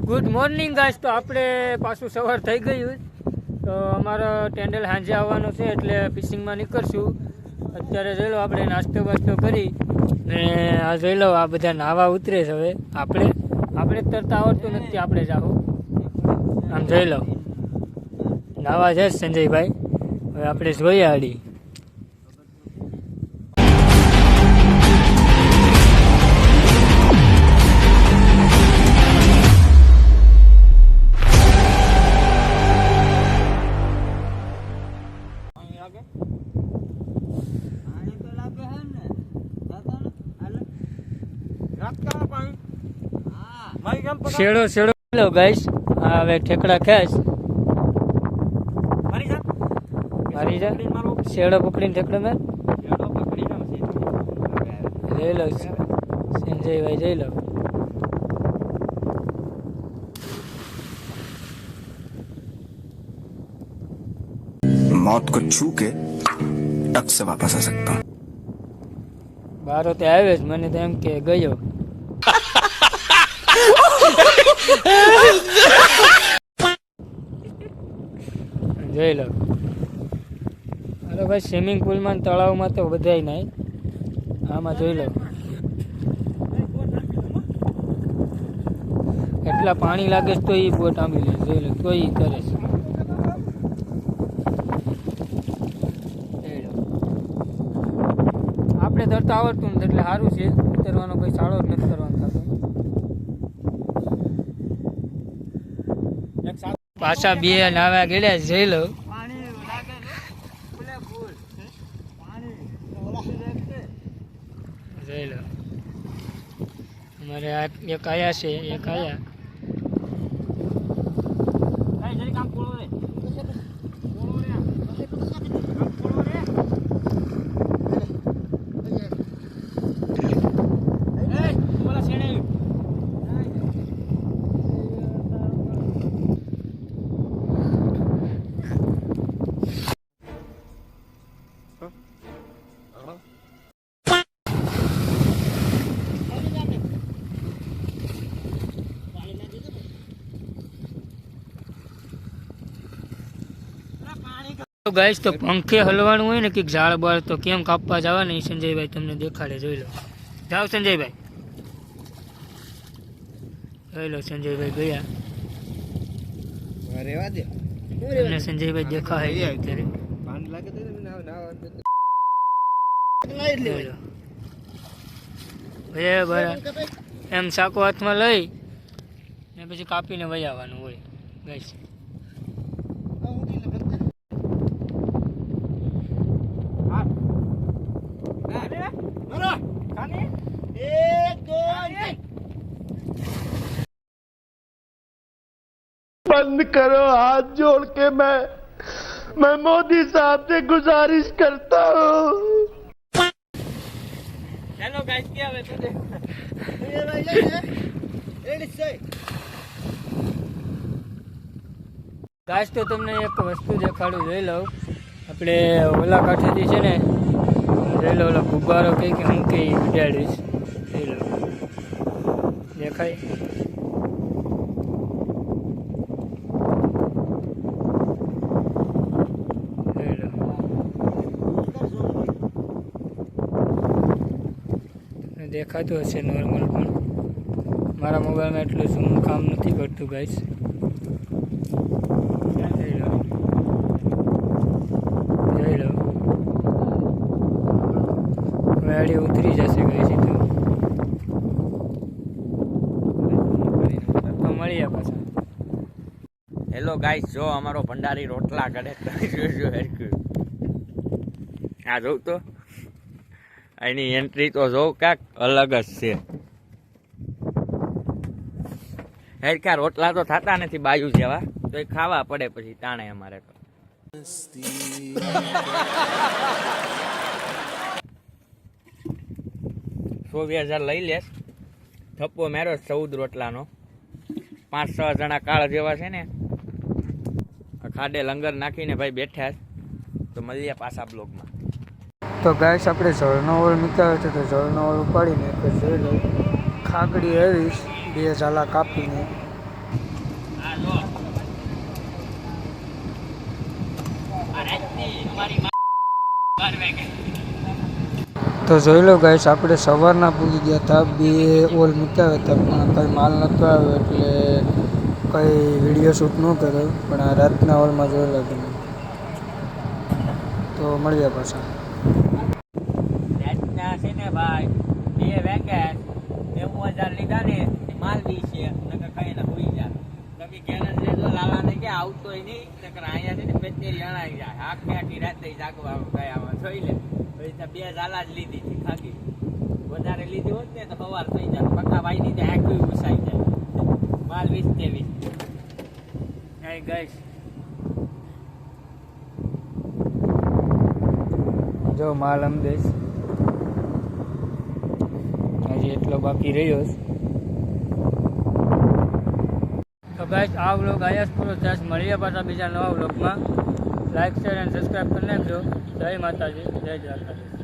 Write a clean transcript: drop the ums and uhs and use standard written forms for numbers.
Good morning guys. તો આપણે પાછું સવાર થઈ ગયું, તો અમારો ટેન્ડલ સાંજે આવવાનો છે એટલે ફિશિંગમાં નીકળશું. અત્યારે જોઈ લો આપણે નાસ્તો બાસ્તો કરી ને આ જોઈ લો આ બધા નાવા ઉતરે છે. હવે આપણે તરતા આવડતું નથી, આપણે જાવું આમ જોઈ લો નાવા છે સંજયભાઈ. હવે આપણે જોઈએ આડી શેડો લો ગાઈસ. હા હવે ઠેકડા ખેંચ મારી જા શેડો પકડીને ઠેકડો મેં લઈ લો સંજયભાઈ, જઈ લો. मौत को छू के टक से वापस आ सकता हूँ. બારો તે આવ્યો જ, મને તો એમ કે ગયો. જોઈ લો. અરે ભાઈ સ્વિમિંગ પુલમાં તળાવમાં તો બધાય નહીં, આમાં જોઈ લો એટલા પાણી લાગે છે તો એ બોટ આંબી લે. જોઈ લો તો એ કરે છે. આપણે તરતા આવડતું નથી એટલે સારું છે, ઉતરવાનો કોઈ સાળો જ નથી કરવાનો થતો. પાછા બે નાવા ગયેલા જોઈ લો. જોઈ લો અમારે આ એક આયા છે, એક આયા. તો ગાઈસ, તો પંખે હલવાનું હોય ને કે ઝાડ બાળ તો કેમ કાપવા જવા ને સંજયભાઈ તમને દેખાડે. જોઈ લો, જાઓ સંજયભાઈ. જોઈ લો સંજયભાઈ ગયા. તમને સંજયભાઈ દેખાય અત્યારે. એમ સાકો હાથમાં લઈ ને પછી કાપીને વહી આવવાનું હોય ગાઈસ. बंद करो, हाथ जोड़ के मैं मोदी साहब से गुजारिश करता हूँ. हेलो गाइस, क्या है तो ગાઈસ, તો તમને એક વસ્તુ દેખાડું. જોઈ લો આપણે ઓલા કાંઠેથી છે ને, જોઈ લો ઓલો ગુબ્બારો કંઈ કે હું કંઈ ઉડાડીશ. જોઈ લો દેખાય. દેખાતું હશે નોર્મલ, પણ મારા મોબાઈલમાં એટલું ઝૂમ કામ નથી કરતું ગાઈસ. જોઈ લો ગાડી ઉતરી જશે ગાઈસ. તો મળીએ પાછા. હેલો ગાઈસ, જો અમારો ભંડારી રોટલા કરે આ જોઉં તો એની એન્ટ્રી તો જોઉં કાંક અલગ જ છે. હેરકા રોટલા તો થતા નથી બાજુ જેવા, તો એ ખાવા પડે પછી તાણે અમારે તો. 100,000 લઈ લેશ. થપ્પો મેરો 14 રોટલાનો. 5-6 જણા કાળ જેવા છે ને, ખાડે લંગર નાખીને ભાઈ બેઠા. તો મળીએ પાછા બ્લોગમાં. તો ગાઈસ, આપણે ઝરણો ઓળ મૂક્યો છે, તો ઝરણો ઓળ ઉપાડીને જોઈ લો ખાગડી આવીશ. 2 ઝાલા કાપીને. આ જો આ રાતની અમારી 12 વાગે. તો જોઈ લો ગાઈસ, આપણે સવારના પૂગી ગયા હતા. 2 ઓલ મૂક્યા હતા પણ કંઈ માલ નહોતો આવ્યો એટલે કંઈ વિડીયો શૂટ ન કર્યો. પણ આ રાતના ઓલમાં જોઈ લો તમે. તો મળીએ પાછા. રાતના છે ને ભાઈ 2 વાગ્યા 90,000 લીધા ને માલ બી છે નકર ખાઈને હોઈ જાય. તમે ઘેર જ રહેજો, લાલાને કે આવતોય નહીં નકર અહીંયા છે ને બેટરી અણાઈ જાય. આખી રાતે જાગવા ગયા જોઈ લે. પછી 2 ઝાલા જ લીધી હતી ખાધી. વધારે લીધી હોત ને તો સવાર થઈ જાય. પક્કા ભાઈ ની આખી ઉસાઈ જાય. માલ 20-23 હાય ગાઈસ, જો માલ અમદેશ હજી એટલો બાકી રહ્યો છે. તો ગાઈસ, આ વ્લોગ આયા પૂરો થાય. મળીએ પાછા બીજા નવા વ્લોગમાં. લાઈક શેર અને સબસ્ક્રાઈબ કરી નાખજો. જય માતાજી, જય દ્વારકાધીશ.